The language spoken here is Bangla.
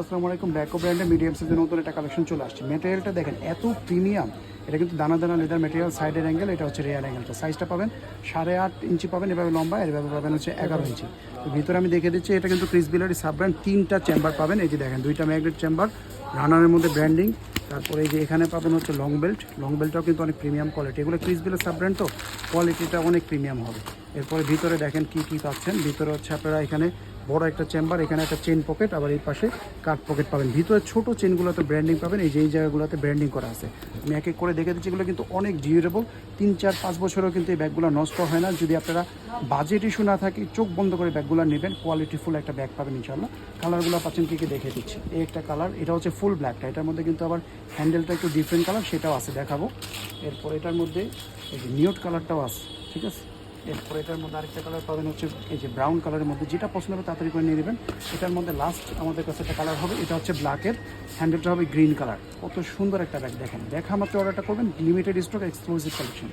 আসসালামু আলাইকুম। ব্যাকো ব্র্যান্ডের মিডিয়াম সাইজের নতুন একটা কালেকশন চলে আসছে। ম্যাটেরিয়ালটা দেখেন এত প্রিমিয়াম। এটা কিন্তু দানা দানা লেদার ম্যাটেরিয়াল, সাইডের অ্যাঙ্গেল, এটা হচ্ছে রিয়ার অ্যাঙ্গেলটা। সাইজটা পাবেন 8.5 ইঞ্চি পাবেন এভাবে লম্বা, আর এভাবে পাবেন হচ্ছে 11 ইঞ্চি। তো ভিতরে আমি দেখে দিচ্ছি, এটা কিন্তু ক্রিস বিলারি সাব ব্র্যান্ড। 3টা চেম্বার পাবেন, এই যে দেখেন 2টা ম্যাগনেট চেম্বার, রানারের মধ্যে ব্র্যান্ডিং। তারপরে এই যে এখানে পাবেন হচ্ছে লং বেল্ট। লং বেল্টটাও কিন্তু অনেক প্রিমিয়াম কোয়ালিটি। এগুলো ক্রিস বিলের সাব ব্র্যান্ড, তো কোয়ালিটিটা অনেক প্রিমিয়াম হবে। এরপরে ভিতরে দেখেন কি কি পাচ্ছেন। ভিতরে হচ্ছে আপনারা এখানে বড় একটা চেম্বার, এখানে একটা চেন পকেট, আবার এই পাশে কাট পকেট পাবেন। ভিতরে ছোট চেনগুলোতে ব্র্যান্ডিং পাবেন, এই যে এই জায়গাগুলোতে ব্র্যান্ডিং করা আছে। আমি এক এক করে দেখে দিচ্ছি। এগুলো কিন্তু অনেক ডিউরেবল, 3, 4, 5 বছরও কিন্তু এই ব্যাগগুলো নষ্ট হয় না। যদি আপনারা বাজেট ইস্যু না থাকে, চোখ বন্ধ করে ব্যাগগুলো নেবেন, কোয়ালিটিফুল একটা ব্যাগ পাবেন ইনশাল্লাহ। কালারগুলো পাচ্ছেন কী কী দেখে দিচ্ছি। এই একটা কালার, এটা হচ্ছে ফুল ব্ল্যাকটা। এটার মধ্যে কিন্তু আবার হ্যান্ডেলটা একটু ডিফারেন্ট কালার, সেটাও আছে, দেখাবো। এরপর এটার মধ্যে এই যে নিউড কালারটাও আছে, ঠিক আছে। এরপর এটার মধ্যে আরেকটা কালার পাবেন হচ্ছে এই যে ব্রাউন কালারের মধ্যে। যেটা পছন্দ হবে তাড়াতাড়ি করে নিয়ে নেবেন। এটার মধ্যে লাস্ট আমাদের কাছে একটা কালার হবে, এটা হচ্ছে ব্ল্যাকের, হ্যান্ডেলটা হবে গ্রিন কালার। কত সুন্দর একটা ব্যাগ দেখেন। দেখা মাত্র অর্ডারটা করবেন, লিমিটেড স্টক, এক্সক্লুসিভ কালেকশন।